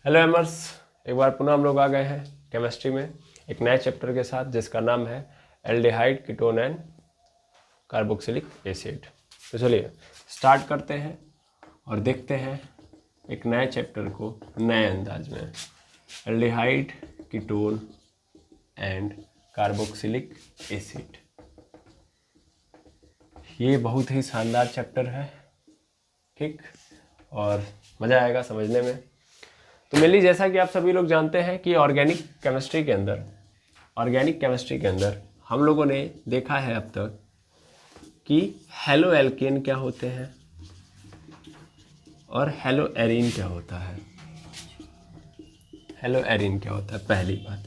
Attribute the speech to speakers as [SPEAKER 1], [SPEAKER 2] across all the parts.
[SPEAKER 1] Hello एमर्स, एक बार पुनः हम लोग आ गए हैं केमिस्ट्री में एक नए चैप्टर के साथ जिसका नाम है aldehyde ketone and carboxylic acid. तो चलिए स्टार्ट करते हैं और देखते हैं एक नए चैप्टर को नए अंदाज में। Aldehyde ketone and carboxylic acid, ये बहुत ही शानदार चैप्टर है, ठीक, और मज़ा आएगा समझने में। तो मेनली जैसा कि आप सभी लोग जानते हैं कि ऑर्गेनिक केमिस्ट्री के अंदर हम लोगों ने देखा है अब तक कि हेलो एल्केन क्या होते हैं और हेलो एरीन क्या होता है। हेलो एरीन क्या होता है, पहली बात।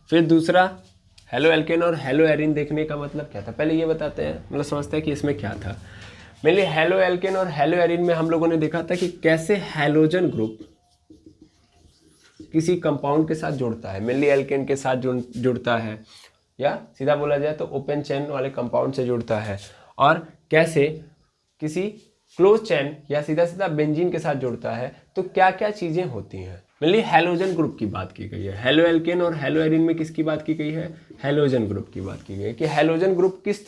[SPEAKER 1] फिर दूसरा, हेलो एल्केन और हेलो एरीन देखने का मतलब क्या था, पहले ये बताते हैं, मतलब समझते हैं कि इसमें क्या था। मेनली हेलो एल्केन और हेलो एरीन में हम लोगों ने देखा था कि कैसे हैलोजन ग्रुप किसी कंपाउंड के साथ जुड़ता है, मेनली एल्केन के साथ जुड़ता है, या सीधा बोला जाए तो ओपन चेन वाले कंपाउंड से जुड़ता है, और कैसे किसी क्लोज चेन या सीधा सीधा बेंजीन के साथ जुड़ता है। तो क्या क्या चीज़ें होती हैं, मेनली हैलोजन ग्रुप की बात की गई है। हेलो एल्केन और हेलो एरीन में किसकी बात की गई है, हैलोजन ग्रुप की बात की गई है कि हैलोजन ग्रुप किस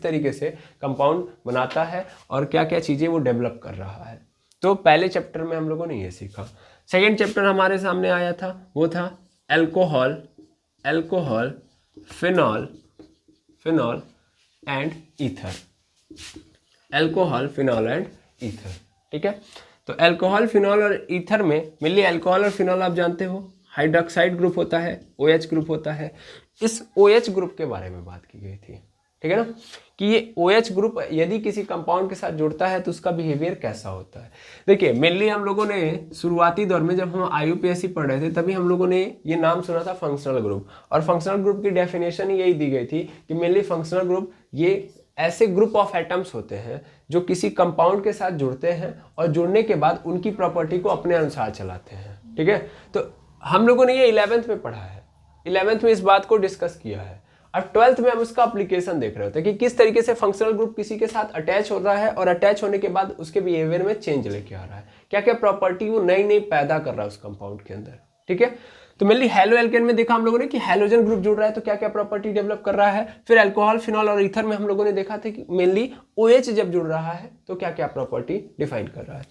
[SPEAKER 1] तरीके से कंपाउंड बनाता है और क्या क्या चीज़ें वो डेवलप कर रहा है। तो पहले चैप्टर में हम लोगों ने ये सीखा। सेकेंड चैप्टर हमारे सामने आया था, वो था alcohol, phenol and ether. Alcohol, phenol and ether, ठीक है। तो अल्कोहल, फिनॉल और ईथर में मेनली अल्कोहल और फिनॉल आप जानते हो हाइड्रोक्साइड ग्रुप होता है, OH ग्रुप होता है। इस OH ग्रुप के बारे में बात की गई थी, ठीक है ना, कि ये OH ग्रुप यदि किसी कंपाउंड के साथ जुड़ता है तो उसका बिहेवियर कैसा होता है। देखिए मेनली हम लोगों ने शुरुआती दौर में जब हम IUPAC पढ़ रहे थे तभी हम लोगों ने ये नाम सुना था फंक्शनल ग्रुप, और फंक्शनल ग्रुप की डेफिनेशन यही दी गई थी कि मेनली फंक्शनल ग्रुप ये ऐसे ग्रुप ऑफ एटम्स होते हैं जो किसी कंपाउंड के साथ जुड़ते हैं और जुड़ने के बाद उनकी प्रॉपर्टी को अपने अनुसार चलाते हैं, ठीक है। तो हम लोगों ने ये 11th में पढ़ा है, 11th में इस बात को डिस्कस किया है। अब 12th में हम उसका एप्लीकेशन देख रहे होते हैं कि किस तरीके से फंक्शनल ग्रुप किसी के साथ अटैच हो रहा है और अटैच होने के बाद उसके बिहेवियर में चेंज लेके आ रहा है, क्या क्या प्रॉपर्टी वो नई नई पैदा कर रहा है उस कंपाउंड के अंदर, ठीक है। तो मेनली हेलो एल्केन में देखा हम लोगों ने कि हैलोजन ग्रुप जुड़ रहा है तो क्या क्या प्रॉपर्टी डेवलप कर रहा है। फिर अल्कोहल, फिनॉल और ईथर में हम लोगों ने देखा था कि मेनली OH जब जुड़ रहा है तो क्या क्या प्रॉपर्टी डिफाइन कर रहा है।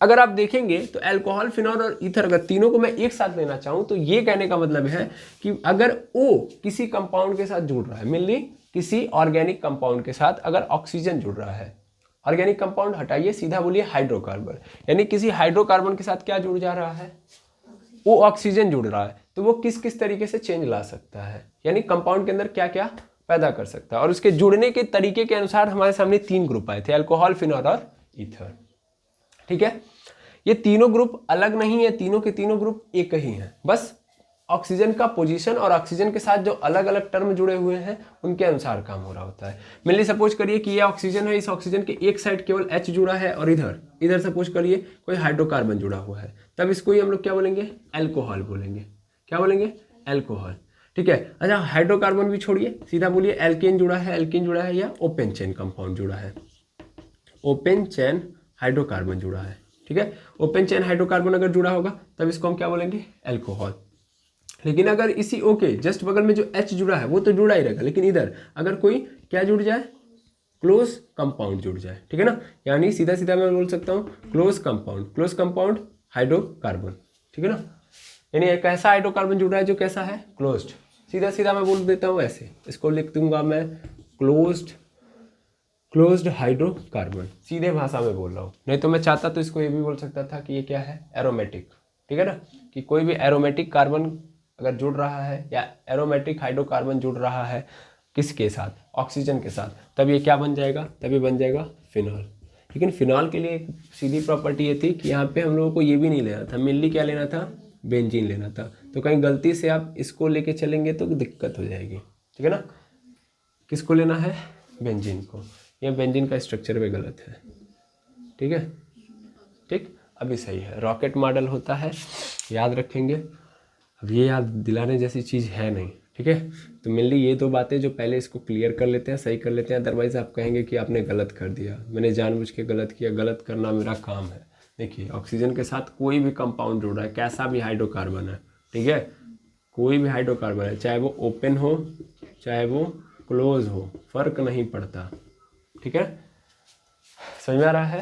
[SPEAKER 1] अगर आप देखेंगे तो अल्कोहल, फिनॉल और ईथर अगर तीनों को मैं एक साथ लेना चाहूं तो ये कहने का मतलब है कि अगर O किसी कंपाउंड के साथ जुड़ रहा है, मेनली किसी ऑर्गेनिक कंपाउंड के साथ अगर ऑक्सीजन जुड़ रहा है, ऑर्गेनिक कंपाउंड हटाइए, सीधा बोलिए हाइड्रोकार्बन, यानी किसी हाइड्रोकार्बन के साथ क्या जुड़ जा रहा है, वो ऑक्सीजन जुड़ रहा है, तो वो किस किस तरीके से चेंज ला सकता है, यानी कंपाउंड के अंदर क्या क्या पैदा कर सकता है। और उसके जुड़ने के तरीके के अनुसार हमारे सामने 3 ग्रुप आए थे, अल्कोहल, फिनॉल और ईथर, ठीक है। ये तीनों ग्रुप अलग नहीं है, तीनों के तीनों ग्रुप एक ही हैं, बस ऑक्सीजन का पोजीशन और ऑक्सीजन के साथ जो अलग अलग टर्म जुड़े हुए हैं उनके अनुसार काम हो रहा होता है। मेनली सपोज करिए कि ये ऑक्सीजन है, इस ऑक्सीजन के एक साइड केवल H जुड़ा है और इधर सपोज करिए कोई हाइड्रोकार्बन जुड़ा हुआ है, तब इसको ही हम लोग क्या बोलेंगे, अल्कोहल बोलेंगे। क्या बोलेंगे, अल्कोहल, ठीक है। अच्छा हाइड्रोकार्बन भी छोड़िए, सीधा बोलिए एल्केन जुड़ा है या ओपन चेन कंपाउंड जुड़ा है, ओपन चेन हाइड्रोकार्बन जुड़ा है, ठीक है। ओपन चेन हाइड्रोकार्बन अगर जुड़ा होगा तब इसको हम क्या बोलेंगे, अल्कोहल। लेकिन अगर इसी O के जस्ट बगल में जो H जुड़ा है वो तो जुड़ा ही रहेगा, लेकिन इधर अगर कोई क्या जुड़ जाए, क्लोज कंपाउंड जुड़ जाए, ठीक है ना, यानी सीधा सीधा मैं बोल सकता हूँ क्लोज कंपाउंड हाइड्रोकार्बन, ठीक है ना, यानी एक ऐसा हाइड्रोकार्बन जुड़ रहा है जो कैसा है, क्लोज्ड। सीधा सीधा मैं बोल देता हूँ ऐसे, इसको लिख दूंगा मैं क्लोज्ड हाइड्रोकार्बन, सीधे भाषा में बोल रहा हूँ। नहीं तो मैं चाहता तो इसको ये भी बोल सकता था कि ये क्या है, एरोमेटिक, ठीक है ना, कि कोई भी एरोमेटिक कार्बन अगर जुड़ रहा है या एरोमेटिक हाइड्रोकार्बन जुड़ रहा है किसके साथ, ऑक्सीजन के साथ, तब ये क्या बन जाएगा, तभी बन जाएगा फिनॉल। लेकिन फिनॉल के लिए एक सीधी प्रॉपर्टी ये थी कि यहाँ पे हम लोगों को ये भी नहीं लेना था, मेनली क्या लेना था, बेंजीन लेना था। तो कहीं गलती से आप इसको लेके चलेंगे तो दिक्कत हो जाएगी, ठीक है ना। किसको लेना है, बेंजीन को, यह बेंजीन का स्ट्रक्चर भी गलत है, ठीक है, ठीक, अभी सही है। रॉकेट मॉडल होता है, याद रखेंगे, अब ये याद दिलाने जैसी चीज़ है नहीं, ठीक है। तो मेनली ये 2 बातें जो पहले इसको क्लियर कर लेते हैं, सही कर लेते हैं, अदरवाइज आप कहेंगे कि आपने गलत कर दिया, मैंने जानबूझ के गलत किया, गलत करना मेरा काम है, देखिए ऑक्सीजन के साथ कोई भी कंपाउंड जुड़ रहा है, कैसा भी हाइड्रोकार्बन है, ठीक है, कोई भी हाइड्रोकार्बन है, चाहे वो ओपन हो चाहे वो क्लोज हो, फर्क नहीं पड़ता, ठीक है, समझ में आ रहा है,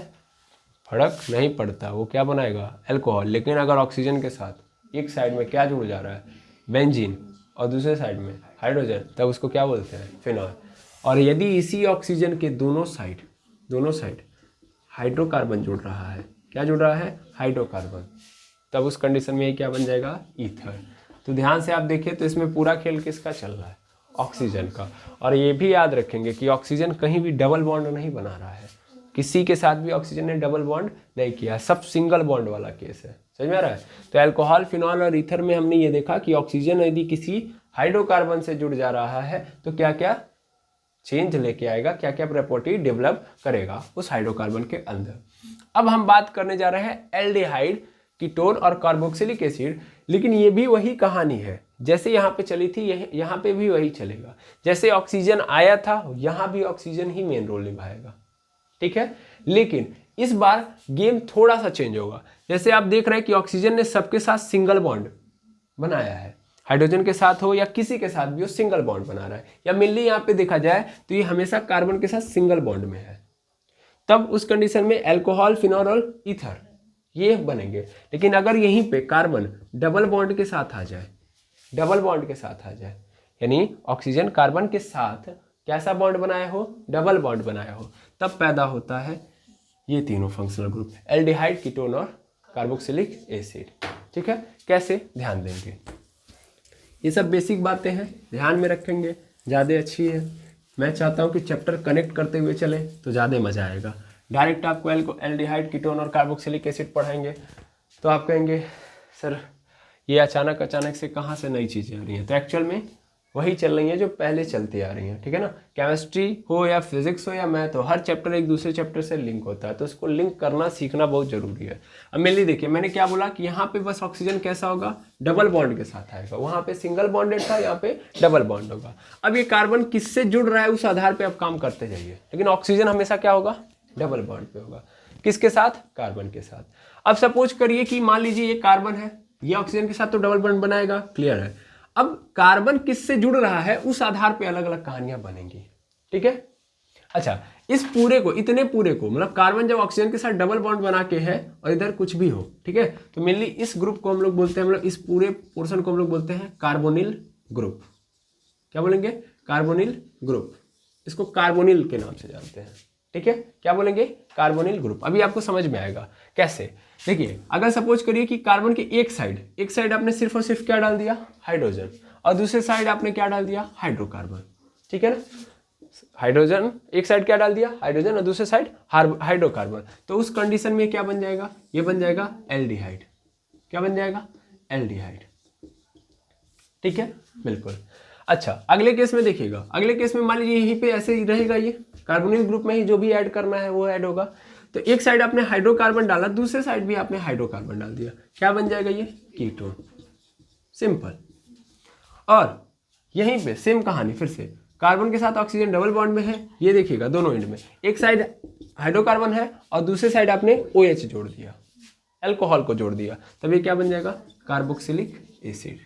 [SPEAKER 1] फर्क नहीं पड़ता, वो क्या बनाएगा, अल्कोहल। लेकिन अगर ऑक्सीजन के साथ एक साइड में क्या जुड़ जा रहा है, बेंजीन, और दूसरे साइड में हाइड्रोजन, तब उसको क्या बोलते हैं, फिनॉल। और यदि इसी ऑक्सीजन के दोनों साइड हाइड्रोकार्बन जुड़ रहा है, क्या जुड़ रहा है, हाइड्रोकार्बन, तब उस कंडीशन में ये क्या बन जाएगा, ईथर। तो ध्यान से आप देखिए तो इसमें पूरा खेल किसका चल रहा है, ऑक्सीजन का। और ये भी याद रखेंगे कि ऑक्सीजन कहीं भी डबल बॉन्ड नहीं बना रहा है, किसी के साथ भी ऑक्सीजन ने डबल बॉन्ड नहीं किया, सब सिंगल बॉन्ड वाला केस है, समझ में आ रहा है। तो अल्कोहल, फिनॉल और ईथर में हमने ये देखा कि ऑक्सीजन यदि किसी हाइड्रोकार्बन से जुड़ जा रहा है तो क्या क्या चेंज लेके आएगा, क्या क्या प्रॉपर्टी डेवलप करेगा उस हाइड्रोकार्बन के अंदर। अब हम बात करने जा रहे हैं एल्डिहाइड, कीटोन और कार्बोक्सिलिक एसिड। लेकिन ये भी वही कहानी है जैसे यहाँ पे चली थी, यहाँ पे भी वही चलेगा। जैसे ऑक्सीजन आया था, यहाँ भी ऑक्सीजन ही मेन रोल निभाएगा, ठीक है। लेकिन इस बार गेम थोड़ा सा चेंज होगा। जैसे आप देख रहे हैं कि ऑक्सीजन ने सबके साथ सिंगल बॉन्ड बनाया है, हाइड्रोजन के साथ हो या किसी के साथ भी हो सिंगल बॉन्ड बना रहा है, या मेनली यहाँ पे देखा जाए तो ये हमेशा कार्बन के साथ सिंगल बॉन्ड में है, तब उस कंडीशन में अल्कोहल, फिनॉल और ईथर ये बनेंगे। लेकिन अगर यहीं पे कार्बन डबल बॉन्ड के साथ आ जाए, यानी ऑक्सीजन कार्बन के साथ कैसा बॉन्ड बनाया हो, डबल बॉन्ड बनाया हो, तब पैदा होता है ये तीनों फंक्शनल ग्रुप, एल्डिहाइड, कीटोन और कार्बोक्सिलिक एसिड, ठीक है। कैसे, ध्यान देंगे, ये सब बेसिक बातें हैं, ध्यान में रखेंगे, ज़्यादा अच्छी है। मैं चाहता हूँ कि चैप्टर कनेक्ट करते हुए चले तो ज़्यादा मज़ा आएगा। डायरेक्ट आपको एल्डिहाइड, कीटोन और कार्बोक्सिलिक एसिड पढ़ाएंगे तो आप कहेंगे सर ये अचानक से कहाँ से नई चीज़ें आ रही हैं। तो एक्चुअल में वही चल रही हैं जो पहले चलती आ रही हैं, ठीक है ना। केमिस्ट्री हो या फिजिक्स हो या मैथ हो, हर चैप्टर एक दूसरे चैप्टर से लिंक होता है, तो उसको लिंक करना सीखना बहुत जरूरी है। अब मेनली देखिए, मैंने क्या बोला कि यहाँ पे बस ऑक्सीजन कैसा होगा, डबल बॉन्ड के साथ आएगा, वहाँ पे सिंगल बॉन्डेड था, यहाँ पे डबल बॉन्ड होगा। अब ये कार्बन किससे जुड़ रहा है उस आधार पर आप काम करते जाइए, लेकिन ऑक्सीजन हमेशा क्या होगा, डबल बॉन्ड पे होगा। किसके साथ, कार्बन के साथ। अब सपोज करिए कि मान लीजिए ये कार्बन है, ये ऑक्सीजन के साथ तो डबल बॉन्ड बनाएगा, क्लियर है। अब कार्बन किससे जुड़ रहा है उस आधार पे अलग अलग कहानियां बनेंगी, ठीक है। अच्छा, इस पूरे को, इतने पूरे को, मतलब कार्बन जब ऑक्सीजन के साथ डबल बॉन्ड बना के है और इधर कुछ भी हो, ठीक है, तो मेनली इस ग्रुप को हम लोग बोलते हैं, मतलब इस पूरे पोर्शन को हम लोग बोलते हैं कार्बोनिल ग्रुप। क्या बोलेंगे, कार्बोनिल ग्रुप। इसको कार्बोनिल के नाम से जानते हैं, ठीक है। क्या बोलेंगे, कार्बोनिल ग्रुप। अभी आपको समझ में आएगा कैसे। देखिए, अगर सपोज करिए कि कार्बन की एक साइड आपने सिर्फ और सिर्फ क्या डाल दिया, हाइड्रोजन, और दूसरे साइड आपने क्या डाल दिया, हाइड्रोकार्बन, ठीक है ना। हाइड्रोजन एक साइड क्या डाल दिया, हाइड्रोजन, और दूसरे साइड हाइड्रोकार्बन, तो उस कंडीशन में क्या बन जाएगा, ये बन जाएगा एल्डिहाइड। क्या बन जाएगा, एल्डिहाइड, ठीक है, बिल्कुल। अच्छा, अगले केस में देखिएगा, अगले केस में मान लीजिए यहीं पे ऐसे ही रहेगा, ये कार्बोनिल ग्रुप में ही जो भी ऐड करना है वो ऐड होगा। तो एक साइड आपने हाइड्रोकार्बन डाला, दूसरे साइड भी आपने हाइड्रोकार्बन डाल दिया, क्या बन जाएगा, ये कीटोन, सिंपल। और यहीं पे सेम कहानी फिर से, कार्बन के साथ ऑक्सीजन डबल बॉन्ड में है, ये देखिएगा दोनों एंड में, एक साइड हाइड्रोकार्बन है और दूसरे साइड आपने OH जोड़ दिया, अल्कोहल को जोड़ दिया, तब ये क्या बन जाएगा, कार्बोक्सिलिक एसिड,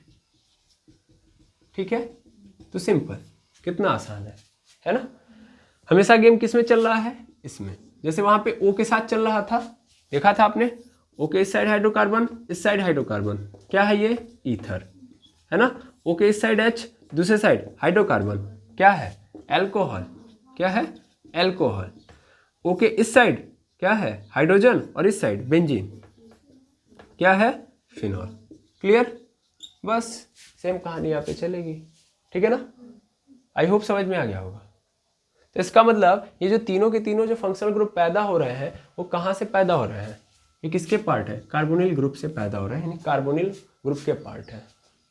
[SPEAKER 1] ठीक है। तो सिंपल, कितना आसान है ना। हमेशा गेम किस में चल रहा है, इसमें। जैसे वहां पे O के साथ चल रहा था, देखा था आपने, O के इस साइड हाइड्रोकार्बन, इस साइड हाइड्रोकार्बन, क्या है ये, ईथर, है ना। O के इस साइड H, दूसरे साइड हाइड्रोकार्बन, क्या है, अल्कोहल, क्या है, अल्कोहल। O के इस साइड क्या है, हाइड्रोजन, और इस साइड बेंजीन, क्या है, फिनॉल। क्लियर, बस सेम कहानी यहाँ पे चलेगी, ठीक है ना। आई होप समझ में आ गया होगा। तो इसका मतलब ये जो तीनों के तीनों जो फंक्शनल ग्रुप पैदा हो रहे हैं वो कहाँ से पैदा हो रहे हैं, ये किसके पार्ट है, कार्बोनिल ग्रुप से पैदा हो रहे हैं, यानी कार्बोनिल ग्रुप के पार्ट है,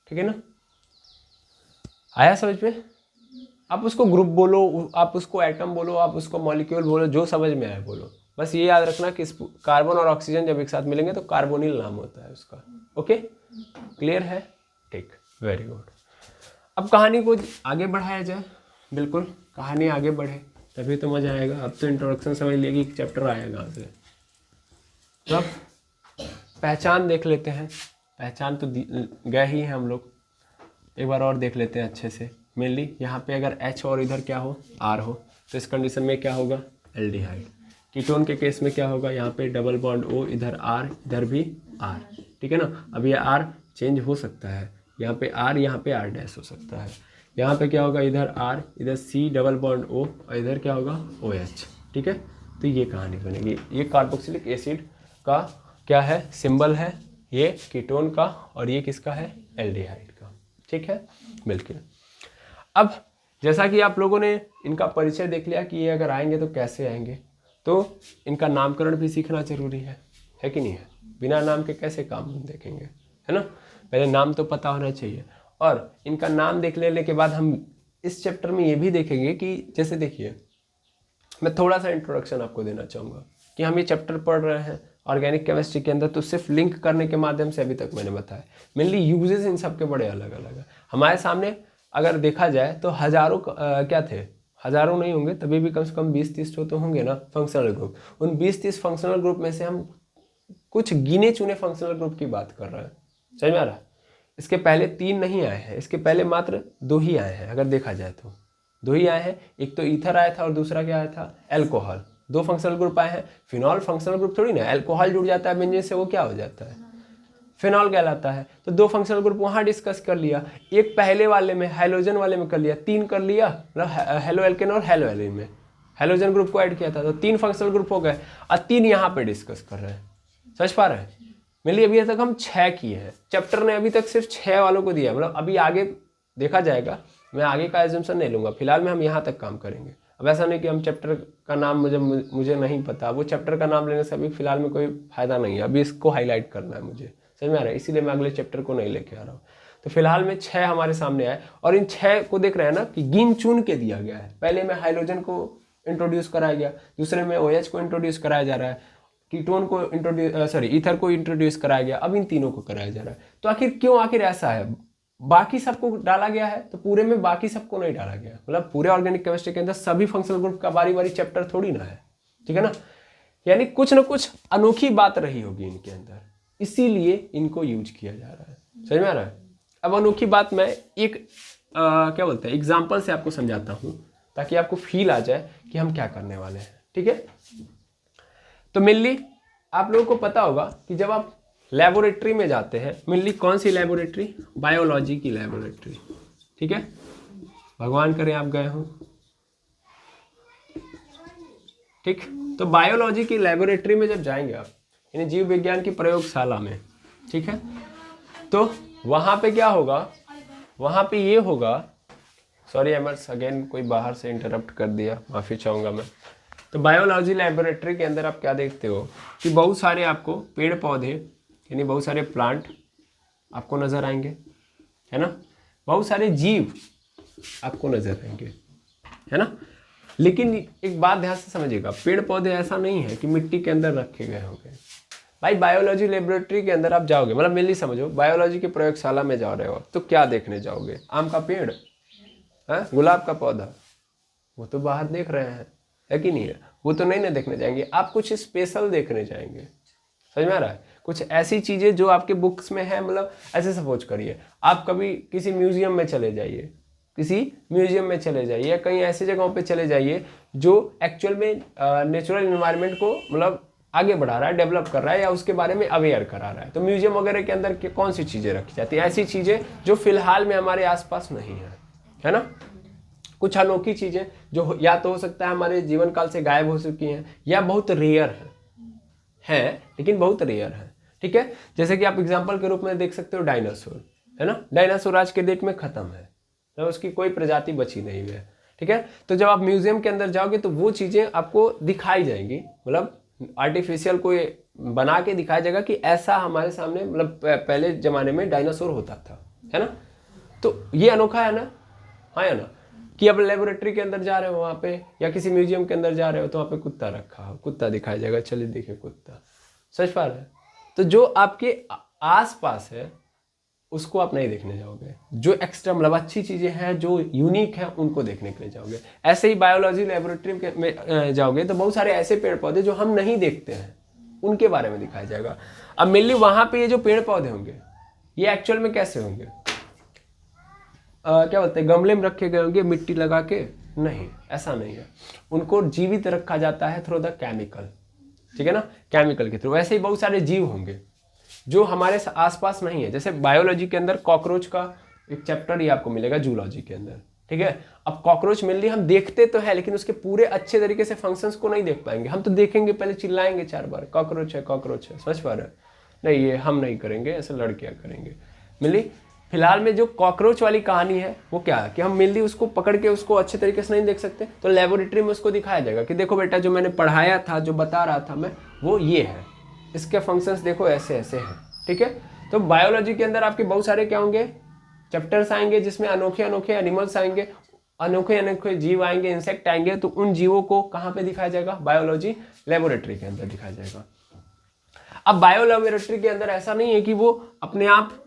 [SPEAKER 1] ठीक है ना। आया समझ में। आप उसको ग्रुप बोलो, आप उसको एटम बोलो, आप उसको मॉलिक्यूल बोलो, जो समझ में आए बोलो, बस ये याद रखना कि कार्बन और ऑक्सीजन जब एक साथ मिलेंगे तो कार्बोनिल नाम होता है उसका। ओके, क्लियर है, ठीक, वेरी गुड। अब कहानी को आगे बढ़ाया जाए, बिल्कुल कहानी आगे बढ़े तभी तो मजा आएगा। अब तो इंट्रोडक्शन समझ लिया कि चैप्टर आएगा से, अब पहचान देख लेते हैं। पहचान तो गए ही हैं हम लोग, एक बार और देख लेते हैं अच्छे से। मेनली यहाँ पे अगर H और इधर क्या हो R हो तो इस कंडीशन में क्या होगा एल्डिहाइड। कीटोन के केस में क्या होगा, यहाँ पे डबल बॉन्ड O, इधर R, इधर भी R, ठीक है ना। अब ये R चेंज हो सकता है, यहाँ पे R, यहाँ पे R डैश हो सकता है। यहाँ पे क्या होगा, इधर R, इधर C डबल बॉन्ड O और इधर क्या होगा OH, ठीक है। तो ये कहानी बनेगी। ये कार्बोक्सिलिक एसिड का क्या है, सिंबल है, ये कीटोन का, और ये किसका है, एल्डिहाइड का, ठीक है, बिल्कुल। अब जैसा कि आप लोगों ने इनका परिचय देख लिया कि ये अगर आएंगे तो कैसे आएंगे, तो इनका नामकरण भी सीखना जरूरी है कि नहीं है। बिना नाम के कैसे काम देखेंगे, है ना। पहले नाम तो पता होना चाहिए। और इनका नाम देख लेने के बाद हम इस चैप्टर में ये भी देखेंगे कि जैसे देखिए, मैं थोड़ा सा इंट्रोडक्शन आपको देना चाहूँगा कि हम ये चैप्टर पढ़ रहे हैं ऑर्गेनिक केमिस्ट्री के अंदर, तो सिर्फ लिंक करने के माध्यम से अभी तक मैंने बताया। मेनली यूजेस इन सब के बड़े अलग अलग है। हमारे सामने अगर देखा जाए तो हजारों क्या थे, हजारों नहीं होंगे, तभी भी कम से कम 20-30 तो होंगे ना फंक्शनल ग्रुप। उन 20-30 फंक्शनल ग्रुप में से हम कुछ गिने चुने फंक्शनल ग्रुप की बात कर रहे हैं, समझ में आ रहा है। इसके पहले 3 नहीं आए हैं, इसके पहले मात्र 2 ही आए हैं। अगर देखा जाए तो 2 ही आए हैं, एक तो ईथर आया था और दूसरा क्या आया था, एल्कोहल। 2 फंक्शनल ग्रुप आए हैं। फिनॉल फंक्शनल ग्रुप थोड़ी ना, एल्कोहल जुड़ जाता है बेंजीन से, वो क्या हो जाता है, फिनॉल कहलाता है। तो 2 फंक्शनल ग्रुप वहाँ डिस्कस कर लिया। एक पहले वाले में हाइड्रोजन वाले में कर लिया, 3 कर लिया, मतलब हेलो एल्केन और हेलो एलिन में हाइड्रोजन ग्रुप को ऐड किया था, तो 3 फंक्शनल ग्रुप हो गए और 3 यहाँ पे डिस्कस कर रहे हैं, समझ पा रहे हैं। मेनली अभी तक हम 6 किए हैं, चैप्टर ने अभी तक सिर्फ 6 वालों को दिया, मतलब अभी आगे देखा जाएगा, मैं आगे का एजम्पशन नहीं लूँगा, फिलहाल में हम यहाँ तक काम करेंगे। अब ऐसा नहीं कि हम चैप्टर का नाम मुझे नहीं पता, वो चैप्टर का नाम लेने से अभी फिलहाल में कोई फायदा नहीं है, अभी इसको हाईलाइट करना है मुझे, समझ में आ रहा है, इसीलिए मैं अगले चैप्टर को नहीं लेके आ रहा हूँ। तो फिलहाल में 6 हमारे सामने आए और इन 6 को देख रहे हैं ना कि गिन चुन के दिया गया है। पहले में हाइड्रोजन को इंट्रोड्यूस कराया गया, दूसरे में OH को इंट्रोड्यूस कराया जा रहा है, कीटोन को ईथर को इंट्रोड्यूस कराया गया, अब इन तीनों को कराया जा रहा है। तो आखिर ऐसा है, बाकी सबको डाला गया है तो पूरे में बाकी सबको नहीं डाला गया, मतलब पूरे ऑर्गेनिक केमिस्ट्री के अंदर सभी फंक्शनल ग्रुप का बारी बारी चैप्टर थोड़ी ना है, ठीक है ना। यानी कुछ ना कुछ अनोखी बात रही होगी इनके अंदर, इसीलिए इनको यूज किया जा रहा है, समझ में आ रहा है। अब अनोखी बात मैं एक क्या बोलते हैं एग्जाम्पल से आपको समझाता हूँ, ताकि आपको फील आ जाए कि हम क्या करने वाले हैं, ठीक है। तो मेनली आप लोगों को पता होगा कि जब आप लेबोरेटरी में जाते हैं, मेनली कौन सी लेबोरेटरी, बायोलॉजी की लेबोरेटरी, ठीक है। भगवान करे आप गए हो, ठीक। तो बायोलॉजी की लेबोरेटरी में जब जाएंगे आप, यानी जीव विज्ञान की प्रयोगशाला में, ठीक है, तो वहाँ पे क्या होगा, वहाँ पे ये होगा, सॉरी एमर्स अगेन कोई बाहर से इंटरप्ट कर दिया, माफ़ी चाहूँगा मैं। तो बायोलॉजी लेबोरेटरी के अंदर आप क्या देखते हो कि बहुत सारे आपको पेड़ पौधे, यानी बहुत सारे प्लांट आपको नज़र आएंगे, है ना, बहुत सारे जीव आपको नज़र आएंगे, है ना। लेकिन एक बात ध्यान से समझिएगा, पेड़ पौधे ऐसा नहीं है कि मिट्टी के अंदर रखे गए होंगे। भाई बायोलॉजी लेबोरेटरी के अंदर आप जाओगे, मतलब मेनली समझो, बायोलॉजी की प्रयोगशाला में जा रहे हो तो क्या देखने जाओगे, आम का पेड़ है, गुलाब का पौधा, वो तो बाहर देख रहे हैं, है कि नहीं है, वो तो नहीं ना देखने जाएंगे, आप कुछ स्पेशल देखने जाएंगे, समझ में आ रहा है। कुछ ऐसी चीज़ें जो आपके बुक्स में है, मतलब ऐसे सपोज करिए आप कभी किसी म्यूजियम में चले जाइए, या कहीं ऐसी जगहों पे चले जाइए जो एक्चुअल में नेचुरल इन्वायरमेंट को मतलब आगे बढ़ा रहा है, डेवलप कर रहा है, या उसके बारे में अवेयर करा रहा है। तो म्यूजियम वगैरह के अंदर कौन सी चीज़ें रखी जाती है, ऐसी चीज़ें जो फिलहाल में हमारे आसपास नहीं है ना। कुछ अनोखी चीज़ें जो या तो हो सकता है हमारे जीवन काल से गायब हो चुकी हैं, या बहुत रेयर है लेकिन बहुत रेयर है, ठीक है। जैसे कि आप एग्जाम्पल के रूप में देख सकते हो डायनासोर, है ना, डायनासोर आज के डेट में ख़त्म है, तो उसकी कोई प्रजाति बची नहीं हुई है, ठीक है। तो जब आप म्यूजियम के अंदर जाओगे तो वो चीज़ें आपको दिखाई जाएंगी, मतलब आर्टिफिशियल कोई बना के दिखाया जाएगा कि ऐसा हमारे सामने मतलब पहले ज़माने में डायनासोर होता था, है ना। तो ये अनोखा है ना, हाँ है ना, कि अब लेबोरेटरी के अंदर जा रहे हो वहाँ पे, या किसी म्यूजियम के अंदर जा रहे हो तो वहाँ पे कुत्ता रखा हो, कुत्ता दिखाया जाएगा, चलिए देखिए कुत्ता, सच पा रहे हैं। तो जो आपके आस पास है उसको आप नहीं देखने जाओगे, जो एक्स्ट्रा मतलब अच्छी चीज़ें हैं जो यूनिक है उनको देखने के लिए जाओगे। ऐसे ही बायोलॉजी लेबोरेटरी में जाओगे तो बहुत सारे ऐसे पेड़ पौधे जो हम नहीं देखते हैं उनके बारे में दिखाया जाएगा। अब मेनली वहां पे ये जो पेड़ पौधे होंगे ये एक्चुअल में कैसे होंगे, क्या बोलते हैं, गमले में रखे गए होंगे मिट्टी लगा के? नहीं, ऐसा नहीं है। उनको जीवित रखा जाता है थ्रू द केमिकल, ठीक है ना, केमिकल के थ्रू। वैसे ही बहुत सारे जीव होंगे जो हमारे आसपास नहीं है। जैसे बायोलॉजी के अंदर कॉकरोच का एक चैप्टर ही आपको मिलेगा जूलॉजी के अंदर, ठीक है। अब कॉकरोच मेनली हम देखते तो है लेकिन उसके पूरे अच्छे तरीके से फंक्शंस को नहीं देख पाएंगे। हम तो देखेंगे, पहले चिल्लाएंगे 4 बार कॉकरोच है कॉकरोच है, समझ पा रहे हैं? नहीं, ये हम नहीं करेंगे, ऐसे लड़कियां करेंगे। मेनली फिलहाल में जो कॉकरोच वाली कहानी है वो क्या है कि हम मेनली उसको पकड़ के उसको अच्छे तरीके से नहीं देख सकते, तो लेबोरेटरी में उसको दिखाया जाएगा कि देखो बेटा जो मैंने पढ़ाया था, जो बता रहा था मैं, वो ये है, इसके फंक्शंस देखो ऐसे ऐसे हैं, ठीक है। तो बायोलॉजी के अंदर आपके बहुत सारे क्या होंगे, चैप्टर्स आएंगे जिसमें अनोखे अनोखे एनिमल्स आएंगे, अनोखे अनोखे जीव आएंगे, इंसेक्ट आएंगे। तो उन जीवों को कहाँ पे दिखाया जाएगा? बायोलॉजी लेबोरेटरी के अंदर दिखाया जाएगा। अब बायो लेबोरेटरी के अंदर ऐसा नहीं है कि वो अपने आप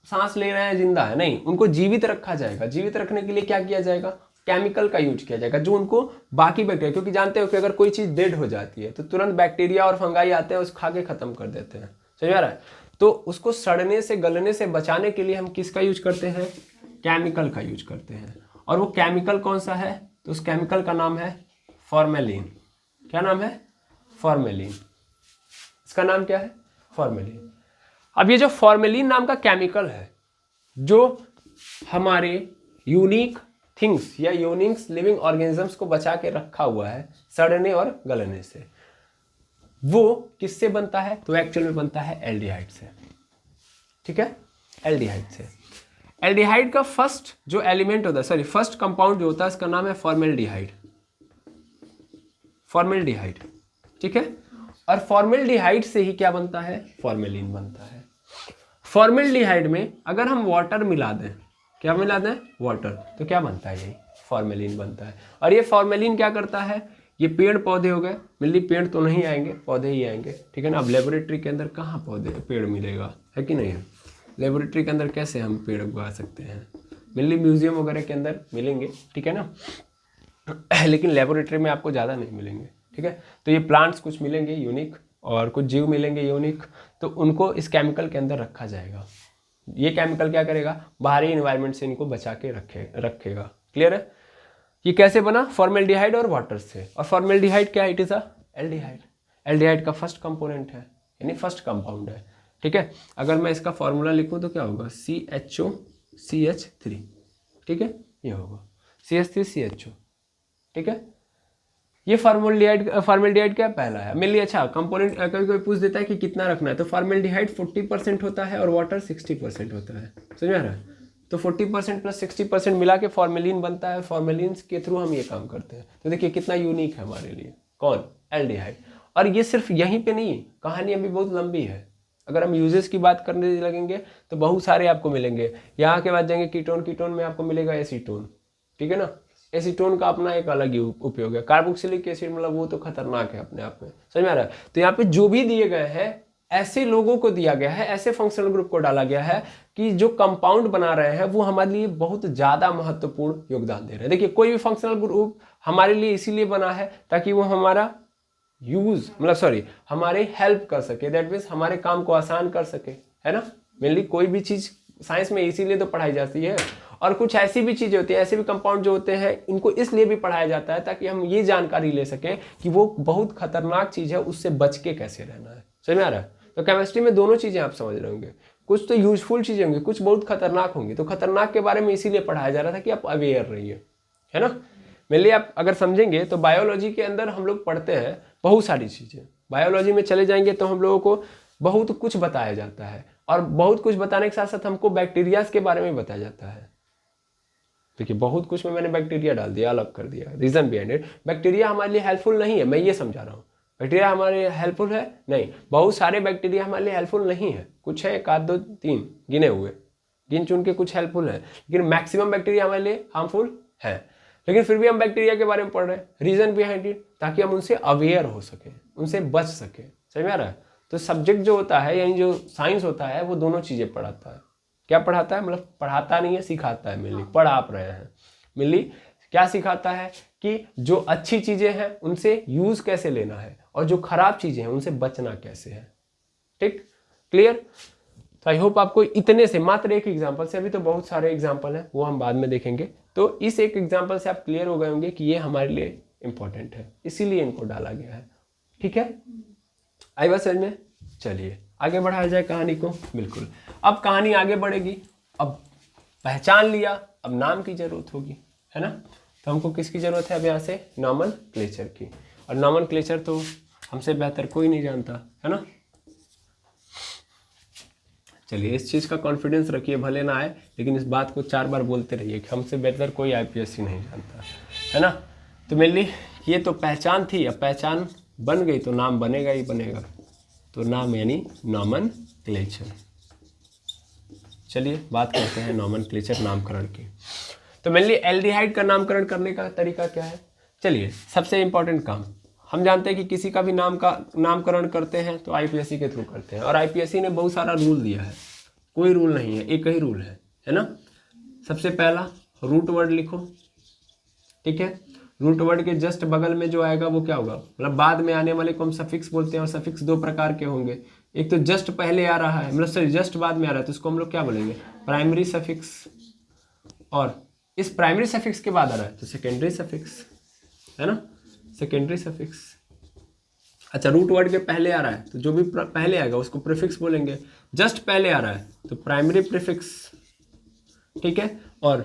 [SPEAKER 1] सांस ले रहे हैं, जिंदा है, नहीं, उनको जीवित रखा जाएगा। जीवित रखने के लिए क्या किया जाएगा? केमिकल का यूज किया जाएगा जो उनको बाकी बैक्टीरिया, क्योंकि जानते हो कि अगर कोई चीज डेड हो जाती है तो तुरंत बैक्टीरिया और फंगाई आते हैं, उस खा के खत्म कर देते हैं, समझ आ रहा है? तो उसको सड़ने से गलने से बचाने के लिए हम किसका यूज करते हैं? केमिकल का यूज करते हैं। और वो केमिकल कौन सा है? तो उस केमिकल का नाम है फॉर्मेलिन। क्या नाम है? फॉर्मेलिन। इसका नाम क्या है? फॉर्मेलिन। अब ये जो फॉर्मेलिन नाम का केमिकल है जो हमारे यूनिक थिंग्स या यूनिक लिविंग ऑर्गेनिजम्स को बचा के रखा हुआ है सड़ने और गलने से, वो किससे बनता है? तो एक्चुअल में बनता है एल्डिहाइड से, ठीक है, एल्डिहाइड से। एल्डिहाइड का फर्स्ट जो एलिमेंट होता है, सॉरी फर्स्ट कंपाउंड जो होता है, इसका नाम है फॉर्मेल्डिहाइड। फॉर्मेल्डिहाइड, ठीक है। और फॉर्मेल्डिहाइड से ही क्या बनता है? फॉर्मेलिन बनता है। फॉर्मेल्डिहाइड में अगर हम वाटर मिला दें, क्या मिला दें? वाटर, तो क्या बनता है? यही फॉर्मेलिन बनता है। और ये फॉर्मेलिन क्या करता है? ये पेड़ पौधे हो गए, मिली पेड़ तो नहीं आएंगे, पौधे ही आएंगे, ठीक है ना। अब लेबोरेटरी के अंदर कहाँ पौधे पेड़ मिलेगा, है कि नहीं है? लेबोरेटरी के अंदर कैसे हम पेड़ उगा सकते हैं? मिली म्यूजियम वगैरह के अंदर मिलेंगे, ठीक है ना, लेकिन लेबोरेटरी में आपको ज़्यादा नहीं मिलेंगे, ठीक है। तो ये प्लांट्स कुछ मिलेंगे यूनिक और कुछ जीव मिलेंगे यूनिक, तो उनको इस केमिकल के अंदर रखा जाएगा। ये केमिकल क्या करेगा? बाहरी इन्वायरमेंट से इनको बचा के रखेगा। क्लियर है? ये कैसे बना? फॉर्मेल्डिहाइड और वाटर से। और फॉर्मेल्डिहाइड क्या है? It is a aldehyde. Aldehyde का फर्स्ट कंपोनेंट है, यानी फर्स्ट कंपाउंड है, ठीक है। अगर मैं इसका फॉर्मूला लिखूं तो क्या होगा? CHO CH3, ठीक है, ये होगा CH3CHO, ठीक है। ये फॉर्मेल्डिहाइड क्या पहला है मेनली। अच्छा, कंपोनेंट कभी कोई पूछ देता है कि कितना रखना है, तो फॉर्मेल्डिहाइड 40% होता है और वाटर 60% होता है, समझ में आ रहा है? तो 40% प्लस 60% मिला के फॉर्मेलिन बनता है। फॉर्मेलिन के थ्रू हम ये काम करते हैं। तो देखिए कितना यूनिक है हमारे लिए, कौन? एल्डिहाइड। और ये सिर्फ यहीं पे नहीं, कहानी अभी बहुत लंबी है। अगर हम यूजेस की बात करने लगेंगे तो बहुत सारे आपको मिलेंगे। यहाँ के बाद जाएंगे कीटोन, कीटोन में आपको मिलेगा एसीटोन, ठीक है ना। एसीटोन का अपना एक अलग ही उपयोग है। कार्बोक्सिलिक एसिड मतलब वो तो खतरनाक है अपने आप में, समझ में आ रहा है? तो यहाँ पे जो भी दिए गए हैं ऐसे लोगों को दिया गया है, ऐसे फंक्शनल ग्रुप को डाला गया है कि जो कंपाउंड बना रहे हैं वो हमारे लिए बहुत ज्यादा महत्वपूर्ण योगदान दे रहे हैं। देखिए कोई भी फंक्शनल ग्रुप हमारे लिए इसीलिए बना है ताकि वो हमारा यूज मतलब सॉरी हमारे हेल्प कर सके, दैट मीन्स हमारे काम को आसान कर सके, है ना। मेनली कोई भी चीज साइंस में इसीलिए तो पढ़ाई जाती है। और कुछ ऐसी भी चीजें होती हैं, ऐसे भी कंपाउंड जो होते हैं, इनको इसलिए भी पढ़ाया जाता है ताकि हम ये जानकारी ले सकें कि वो बहुत खतरनाक चीज है, उससे बच के कैसे रहना है। समझ में आ रहा है? तो केमिस्ट्री में दोनों चीजें आप समझ रहे होंगे, कुछ तो यूजफुल चीजें होंगी, कुछ बहुत खतरनाक होंगी। तो खतरनाक के बारे में इसीलिए पढ़ाया जा रहा था कि आप अवेयर रहिए, है ना। मेनली आप अगर समझेंगे तो बायोलॉजी के अंदर हम लोग पढ़ते हैं बहुत सारी चीजें। बायोलॉजी में चले जाएंगे तो हम लोगों को बहुत कुछ बताया जाता है, और बहुत कुछ बताने के साथ साथ हमको बैक्टीरियाज के बारे में बताया जाता है। देखिए बहुत कुछ में मैंने बैक्टीरिया डाल दिया, अलग कर दिया, रीजन बिहाइंड इट। बैक्टीरिया हमारे लिए हेल्पफुल नहीं है, मैं ये समझा रहा हूँ। बैक्टीरिया हमारे लिए हेल्पफुल है नहीं, बहुत सारे बैक्टीरिया हमारे लिए हेल्पफुल नहीं है। कुछ है, 1 2 3 गिने हुए, गिन चुन के कुछ हेल्पफुल है, लेकिन मैक्सिमम बैक्टीरिया हमारे लिए हार्मफुल है। लेकिन फिर भी हम बैक्टीरिया के बारे में पढ़ रहे हैं, रीजन बिहाइंड इट, ताकि हम उनसे अवेयर हो सके, उनसे बच सके। समझ में आ रहा है? तो सब्जेक्ट जो होता है यानी जो साइंस होता है वो दोनों चीजें पढ़ाता है। क्या पढ़ाता है? मतलब पढ़ाता नहीं है, सिखाता है। मिली पढ़ आप रहे हैं, मिली क्या सिखाता है कि जो अच्छी चीजें हैं उनसे यूज कैसे लेना है, और जो खराब चीजें हैं उनसे बचना कैसे है, ठीक। क्लियर? तो आई होप आपको इतने से, मात्र एक एग्जाम्पल से, अभी तो बहुत सारे एग्जाम्पल हैं वो हम बाद में देखेंगे, तो इस एक एग्जाम्पल से आप क्लियर हो गए होंगे कि ये हमारे लिए इंपॉर्टेंट है, इसीलिए इनको डाला गया है। ठीक है, आई बात समझ में? चलिए आगे बढ़ाया जाए कहानी को। बिल्कुल, अब कहानी आगे बढ़ेगी। अब पहचान लिया, अब नाम की जरूरत होगी, है ना? तो हमको किसकी जरूरत है अब यहाँ से? नॉमेनक्लेचर की। और नॉमेनक्लेचर तो हमसे बेहतर कोई नहीं जानता, है ना? चलिए इस चीज़ का कॉन्फिडेंस रखिए, भले ना आए लेकिन इस बात को 4 बार बोलते रहिए कि हमसे बेहतर कोई आईपीएससी नहीं जानता, है ना? तो मेनली ये तो पहचान थी, अब पहचान बन गई तो नाम बनेगा ही बनेगा। तो नाम यानी नॉमेनक्लेचर। चलिए बात करते हैं नॉमेनक्लेचर, नामकरण की। तो मेनली एल्डिहाइड का नामकरण करने का तरीका क्या है? चलिए सबसे इंपॉर्टेंट काम, हम जानते हैं कि किसी का भी नाम का नामकरण करते हैं तो आईपीएससी के थ्रू करते हैं, और आईपीएससी ने बहुत सारा रूल दिया है। कोई रूल नहीं है, एक ही रूल है ना? सबसे पहला रूट वर्ड लिखो, ठीक है? रूट वर्ड के जस्ट बगल में जो आएगा वो क्या होगा? मतलब बाद में आने वाले को हम सफिक्स बोलते हैं, और सफिक्स 2 प्रकार के होंगे। एक तो जस्ट पहले आ रहा है, मतलब सॉरी जस्ट बाद में आ रहा है, तो इसको हम लोग क्या बोलेंगे? Primary suffix. और इस प्राइमरी सफिक्स के बाद आ रहा है तो सेकेंडरी सफिक्स, है ना? Secondary suffix. अच्छा, रूट वर्ड के पहले आ रहा है तो जो भी पहले आएगा उसको प्रीफिक्स बोलेंगे। जस्ट पहले आ रहा है तो प्राइमरी प्रीफिक्स, ठीक है? और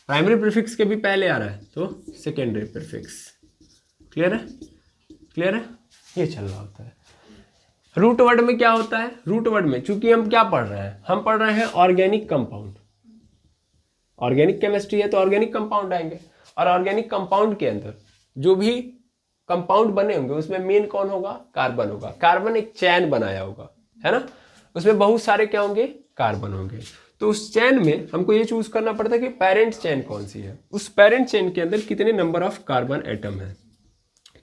[SPEAKER 1] प्राइमरी प्रीफिक्स के भी पहले आ रहा है तो सेकेंडरी प्रीफिक्स। क्लियर है? क्लियर है? ये चल रहा होता है। रूट वर्ड में क्या होता है? रूट वर्ड में चूंकि हम क्या पढ़ रहे हैं? हम पढ़ रहे हैं ऑर्गेनिक कंपाउंड। ऑर्गेनिक केमिस्ट्री है तो ऑर्गेनिक कंपाउंड आएंगे, और ऑर्गेनिक कंपाउंड के अंदर जो भी कंपाउंड बने होंगे उसमें मेन कौन होगा? कार्बन होगा। कार्बन एक चैन बनाया होगा, है ना? उसमें बहुत सारे क्या होंगे? कार्बन होंगे। तो उस चैन में हमको ये चूज करना पड़ता है कि पेरेंट चैन कौन सी है, उस पेरेंट चैन के अंदर कितने नंबर ऑफ कार्बन एटम है।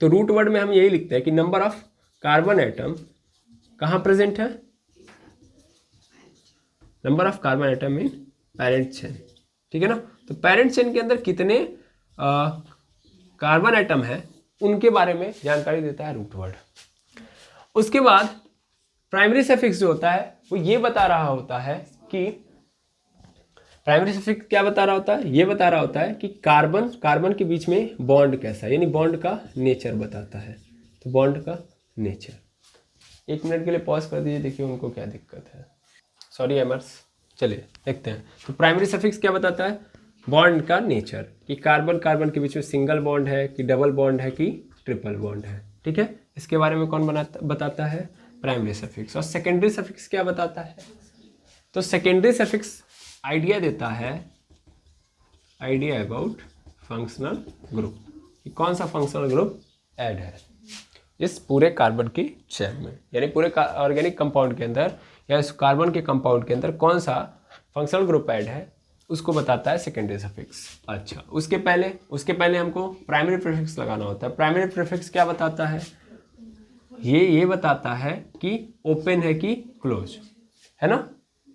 [SPEAKER 1] तो रूट वर्ड में हम यही लिखते हैं कि नंबर ऑफ कार्बन एटम कहाँ प्रेजेंट है? Number of carbon atom in parent chain, ठीक है ना? तो पेरेंट चेन के अंदर कितने कार्बन एटम है उनके बारे में जानकारी देता है रूट वर्ड। उसके बाद प्राइमरी सफिक्स जो होता है वो ये बता रहा होता है कि प्राइमरी सफिक्स क्या बता रहा होता है? ये बता रहा होता है कि कार्बन के बीच में बॉन्ड कैसा है, यानी बॉन्ड का नेचर बताता है। तो बॉन्ड का नेचर, 1 मिनट के लिए पॉज कर दीजिए, देखिए उनको क्या दिक्कत है। सॉरी एमर्स। चलिए देखते हैं। तो प्राइमरी सफिक्स क्या बताता है? बॉन्ड का नेचर, कि कार्बन के बीच में सिंगल बॉन्ड है कि डबल बॉन्ड है कि ट्रिपल बॉन्ड है, ठीक है? इसके बारे में कौन बताता है? Primary suffix. और सेकेंडरी सफिक्स क्या बताता है? तो सेकेंडरी सफिक्स आइडिया देता है, आइडिया अबाउट फंक्शनल ग्रुप, कि कौन सा फंक्शनल ग्रुप ऐड है इस पूरे कार्बन की चेन में, यानी पूरे ऑर्गेनिक कंपाउंड के अंदर या इस कार्बन के कंपाउंड के अंदर कौन सा फंक्शनल ग्रुप ऐड है, उसको बताता है सेकेंडरी सफिक्स। अच्छा, उसके पहले हमको प्राइमरी प्रीफिक्स लगाना होता है। प्राइमरी प्रीफिक्स क्या बताता है? ये बताता है कि ओपन है कि क्लोज, है ना?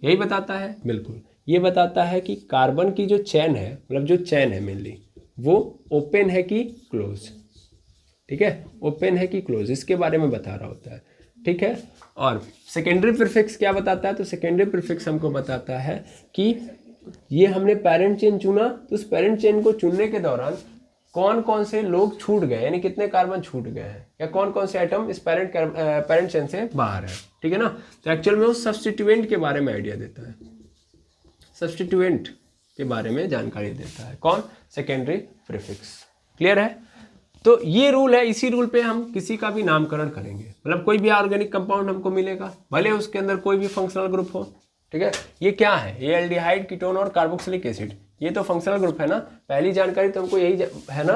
[SPEAKER 1] यही बताता है, बिल्कुल। ये बताता है कि कार्बन की जो चेन है, मतलब जो चेन है मेनली, वो ओपन है कि क्लोज, ठीक है? ओपन है कि क्लोज, इसके बारे में बता रहा होता है, ठीक है? और सेकेंडरी प्रीफिक्स क्या बताता है? तो सेकेंडरी प्रीफिक्स हमको बताता है कि ये हमने पेरेंट चेन चुना, तो उस पेरेंट चेन को चुनने के दौरान कौन कौन से लोग छूट गए, यानी कितने कार्बन छूट गए हैं, या कौन कौन से एटम इस पेरेंट चेन से बाहर है, ठीक है ना? तो एक्चुअल में वो सब्स्टिट्यूएंट के बारे में आइडिया देता है, सब्स्टिट्यूएंट के बारे में जानकारी देता है। कौन? Secondary prefix. क्लियर है? तो ये रूल है, इसी रूल पे हम किसी का भी नामकरण करेंगे। मतलब कोई भी ऑर्गेनिक कंपाउंड हमको मिलेगा, भले उसके अंदर कोई भी फंक्शनल ग्रुप हो, ठीक है? ये क्या है? ये एल्डिहाइड, कीटोन और कार्बोक्सिलिक एसिड, ये तो फंक्शनल ग्रुप है ना। पहली जानकारी तो हमको यही है ना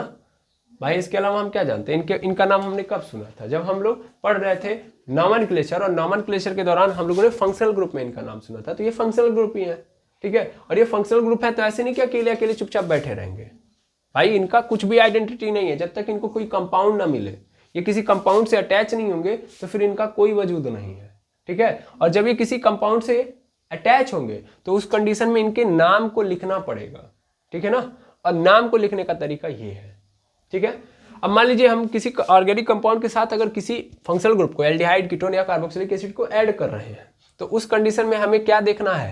[SPEAKER 1] भाई। इसके अलावा हम क्या जानते हैं? इनका नाम हमने कब सुना था? जब हम लोग पढ़ रहे थे नॉमेनक्लेचर, और नॉमेनक्लेचर के दौरान हम लोगों ने फंक्शनल ग्रुप में इनका नाम सुना था। तो ये फंक्शनल ग्रुप ही है, ठीक है? और ये फंक्शनल ग्रुप है तो ऐसे नहीं कि अकेले अकेले चुपचाप बैठे रहेंगे भाई। इनका कुछ भी आइडेंटिटी नहीं है जब तक इनको कोई कंपाउंड ना मिले, ये किसी कंपाउंड से अटैच नहीं होंगे तो फिर इनका कोई वजूद नहीं है, ठीक है? और जब ये किसी कंपाउंड से अटैच होंगे तो उस कंडीशन में इनके नाम को लिखना पड़ेगा, ठीक है ना? और नाम को लिखने का तरीका ये है, ठीक है? अब मान लीजिए हम किसी ऑर्गेनिक कंपाउंड के साथ अगर किसी फंक्शनल ग्रुप को, एल्डिहाइड, कीटोन या कार्बोक्सिलिक एसिड को ऐड कर रहे हैं, तो उस कंडीशन में हमें क्या देखना है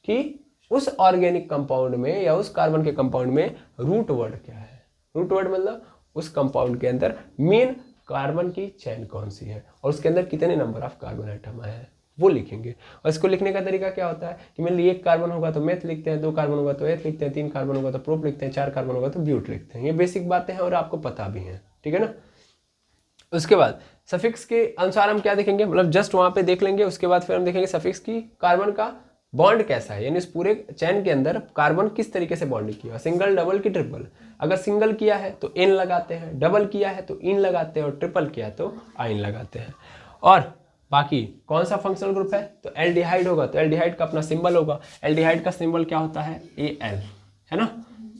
[SPEAKER 1] कि उस ऑर्गेनिक कंपाउंड में या उस कार्बन के कंपाउंड में रूट वर्ड क्या है। रूट वर्ड मतलब उस कंपाउंड के अंदर मेन कार्बन की चेन कौन सी है और उसके अंदर कितने नंबर ऑफ कार्बन आइटम आए हैं वो लिखेंगे। और इसको लिखने का तरीका क्या होता है कि मान लीजिए एक कार्बन होगा तो मेथ लिखते हैं, 2 कार्बन होगा तो एथ लिखते हैं, 3 कार्बन होगा तो प्रोप लिखते हैं, 4 कार्बन होगा तो ब्यूट लिखते हैं। ये बेसिक बातें हैं और आपको पता भी हैं, ठीक है ना। उसके बाद सफिक्स के अनुसार हम क्या देखेंगे, मतलब जस्ट वहां पे देख लेंगे, उसके बाद फिर हम देखेंगे सफिक्स की कार्बन का बॉन्ड कैसा है, यानी इस पूरे चैन के अंदर कार्बन किस तरीके से बॉन्डिंग किया, सिंगल डबल की ट्रिपल। अगर सिंगल किया है तो एन लगाते हैं, डबल किया है तो इन लगाते हैं और ट्रिपल किया है तो आइन लगाते हैं। और बाकी कौन सा फंक्शनल ग्रुप है तो एल्डिहाइड होगा तो एल्डिहाइड का अपना सिंबल होगा। एल्डिहाइड का सिंबल क्या होता है Al, है ना।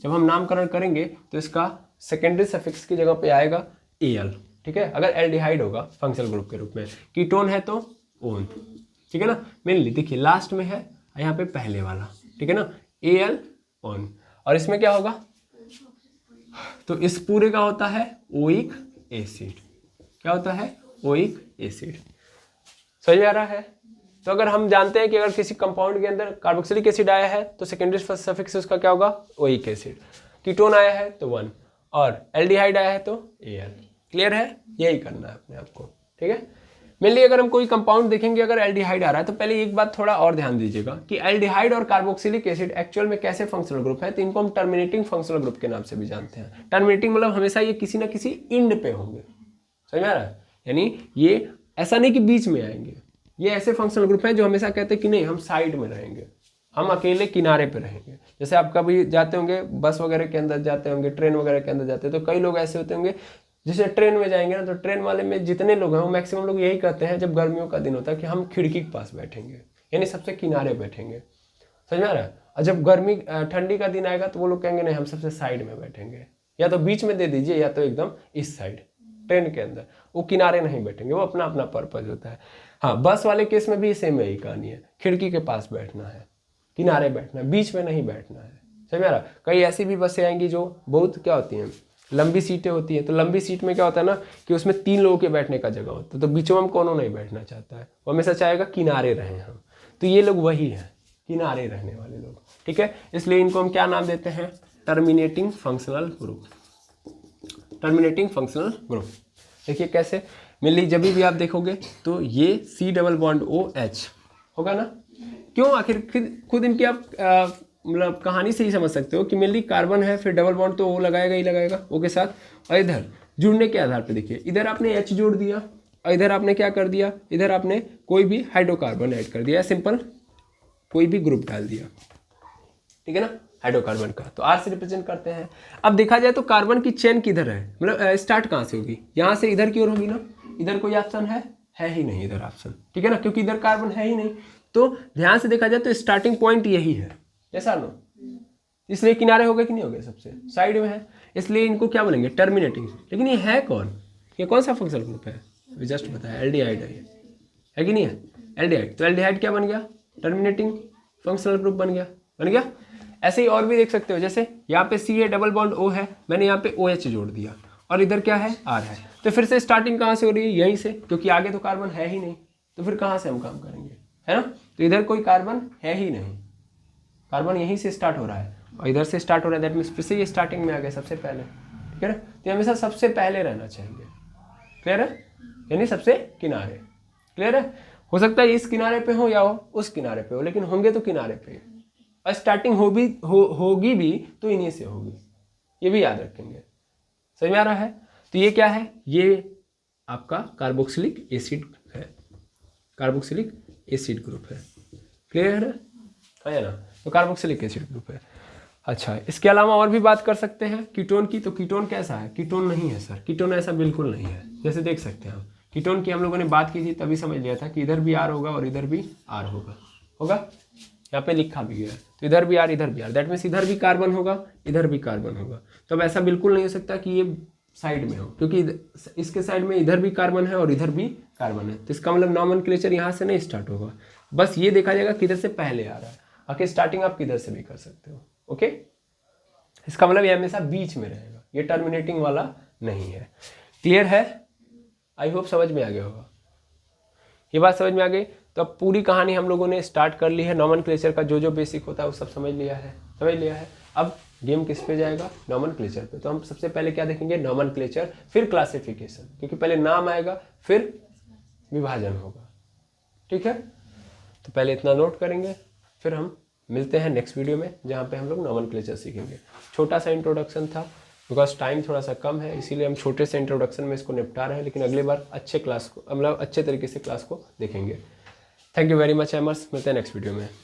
[SPEAKER 1] जब हम नामकरण करेंगे तो इसका सेकेंडरी सफिक्स की जगह पे आएगा Al, ठीक है, अगर एल्डिहाइड होगा फंक्शनल ग्रुप के रूप में। कीटोन है तो ओन, ठीक है ना। मेनली देखिए लास्ट में है यहाँ पे पहले वाला, ठीक है ना, Al ओन। और इसमें क्या होगा तो इस पूरे का होता है ओइक एसिड। क्या होता है ओइक एसिड। समझ में आ रहा है। तो अगर हम जानते हैं कि अगर किसी कंपाउंड के अंदर कार्बोक्सिलिक एसिड आया है तो सेकेंडरी सफिक्स उसका क्या होगा ओइक एसिड। कीटोन आया है तो 1 और एल्डिहाइड आया है तो Al। क्लियर है, यही करना है अपने आप को, ठीक है। मेनली अगर हम कोई कंपाउंड देखेंगे अगर एल्डिहाइड आ रहा है तो पहले एक बात थोड़ा और ध्यान दीजिएगा कि एल्डिहाइड और कार्बोक्सिलिक एसिड एक्चुअल में कैसे फंक्शनल ग्रुप है। तो इनको हम टर्मिनेटिंग फंक्शनल ग्रुप के नाम से भी जानते हैं। टर्मिनेटिंग मतलब हमेशा ये किसी ना किसी इंड पे होंगे। समझ में आ रहा है, यानी ये ऐसा नहीं कि बीच में आएंगे। ये ऐसे फंक्शनल ग्रुप हैं जो हमेशा कहते हैं कि नहीं हम साइड में रहेंगे, हम अकेले किनारे पे रहेंगे। जैसे आप कभी जाते होंगे बस वगैरह के अंदर जाते होंगे, ट्रेन वगैरह के अंदर जाते हैं तो कई लोग ऐसे होते होंगे जैसे ट्रेन में जाएंगे ना तो ट्रेन वाले में जितने लोग हैं वो मैक्सिमम लोग यही कहते हैं जब गर्मियों का दिन होता है कि हम खिड़की के पास बैठेंगे, यानी सबसे किनारे बैठेंगे। समझ में आ रहा है। और जब गर्मी ठंडी का दिन आएगा तो वो लोग कहेंगे नहीं हम सबसे साइड में बैठेंगे, या तो बीच में दे दीजिए या तो एकदम इस साइड। ट्रेन के अंदर वो किनारे नहीं बैठेंगे, वो अपना अपना पर्पज होता है। हाँ, बस वाले केस में भी सेम यही कहानी है, खिड़की के पास बैठना है, किनारे बैठना है, बीच में नहीं बैठना है। समझ में आ रहा। कई ऐसी भी बसें आएंगी जो बहुत क्या होती हैं लंबी सीटें होती हैं, तो लंबी सीट में क्या होता है ना कि उसमें 3 लोगों के बैठने का जगह होता है, तो बीचों में कौन नहीं बैठना चाहता है, वो हमेशा चाहेगा किनारे रहें हम। तो ये लोग वही हैं, किनारे रहने वाले लोग, ठीक है। इसलिए इनको हम क्या नाम देते हैं terminating functional group. Terminating functional group देखिए कैसे, मेनली जब भी आप देखोगे तो ये C+OH होगा ना। क्यों, आखिर खुद इनकी आप मतलब कहानी से ही समझ सकते हो कि मेनली कार्बन है फिर डबल बॉन्ड तो वो लगाएगा ही लगाएगा O के साथ। और इधर जुड़ने के आधार पे देखिए इधर आपने H जोड़ दिया और इधर आपने क्या कर दिया, इधर आपने कोई भी हाइड्रोकार्बन ऐड कर दिया, सिंपल कोई भी ग्रुप डाल दिया, ठीक है ना, हाइड्रोकार्बन का। तो R से रिप्रेजेंट करते हैं। अब देखा जाए तो कार्बन की चेन किधर है, मतलब स्टार्ट कहाँ से होगी, यहाँ से इधर की ओर होगी ना। इधर कोई ऑप्शन है ही नहीं इधर ऑप्शन, ठीक है ना, क्योंकि इधर कार्बन है ही नहीं। तो ध्यान से देखा जाए तो स्टार्टिंग पॉइंट यही है, ऐसा नो, इसलिए किनारे हो गए कि नहीं हो गए, सबसे साइड में है, इसलिए इनको क्या बोलेंगे टर्मिनेटिंग। लेकिन ये है कौन, ये कौन सा फंक्शनल ग्रुप है, जस्ट बताया एल्डिहाइड है कि नहीं है, एल्डिहाइड। तो एल्डिहाइड क्या बन गया टर्मिनेटिंग फंक्शनल ग्रुप बन गया। ऐसे ही और भी देख सकते हो, जैसे यहाँ पे C है डबल बॉन्ड O है, मैंने यहाँ पे OH जोड़ दिया और इधर क्या है R है। तो फिर से स्टार्टिंग कहाँ से हो रही है, यहीं से, क्योंकि आगे तो कार्बन है ही नहीं, तो फिर कहाँ से हम काम करेंगे, है ना। तो इधर कोई कार्बन है ही नहीं, कार्बन यहीं से स्टार्ट हो रहा है और इधर से स्टार्ट हो रहा है, दैट मीन्स फिर से ये स्टार्टिंग में आ गया सबसे पहले, ठीक है ना। तो हमेशा सबसे पहले रहना चाहिए, क्लियर है, यानी सबसे किनारे, क्लियर है। हो सकता है इस किनारे पे हो या हो उस किनारे पे हो, लेकिन होंगे तो किनारे पे। और स्टार्टिंग होगी भी तो इन्हीं से होगी, ये भी याद रखेंगे। समझ में आ रहा है। तो ये क्या है, ये आपका कार्बोक्सिलिक एसिड है, कार्बोक्सिलिक एसिड ग्रुप है, क्लियर है ना। तो कार्बोक्सिलिक एसिड ग्रुप है। अच्छा, इसके अलावा और भी बात कर सकते हैं कीटोन की। तो कीटोन कैसा है, कीटोन नहीं है सर, कीटोन ऐसा बिल्कुल नहीं है। जैसे देख सकते हैं हम कीटोन की हम लोगों ने बात की थी तभी समझ लिया था कि इधर भी R होगा और इधर भी R होगा, यहाँ पे लिखा भी है। तो इधर भी R इधर भी R, दैट मीन्स इधर भी कार्बन होगा इधर भी कार्बन होगा। तो अब ऐसा बिल्कुल नहीं हो सकता कि ये साइड में हो, क्योंकि इसके साइड में इधर भी कार्बन है और इधर भी कार्बन है। तो इसका मतलब नॉमेनक्लेचर यहाँ से नहीं स्टार्ट होगा, बस ये देखा जाएगा किधर से पहले आ रहा है। आखिर स्टार्टिंग आप किधर से भी कर सकते हो, ओके। इसका मतलब ये हमेशा बीच में रहेगा, ये टर्मिनेटिंग वाला नहीं है। क्लियर है, आई होप समझ में आ गया होगा। ये बात समझ में आ गई। तो अब पूरी कहानी हम लोगों ने स्टार्ट कर ली है, नॉमेनक्लेचर का जो जो बेसिक होता है वो सब समझ लिया है। अब गेम किस पे जाएगा, नॉमेनक्लेचर पे। तो हम सबसे पहले क्या देखेंगे, नॉमेनक्लेचर, फिर क्लासिफिकेशन, क्योंकि पहले नाम आएगा फिर विभाजन होगा, ठीक है। तो पहले इतना नोट करेंगे, फिर हम मिलते हैं नेक्स्ट वीडियो में जहाँ पे हम लोग नॉमेनक्लेचर सीखेंगे। छोटा सा इंट्रोडक्शन था, बिकॉज टाइम थोड़ा सा कम है, इसीलिए हम छोटे से इंट्रोडक्शन में इसको निपटा रहे हैं, लेकिन अगली बार अच्छे क्लास को, मतलब अच्छे तरीके से क्लास को देखेंगे। थैंक यू वेरी मच एमर्स, मिलते हैं नेक्स्ट वीडियो में।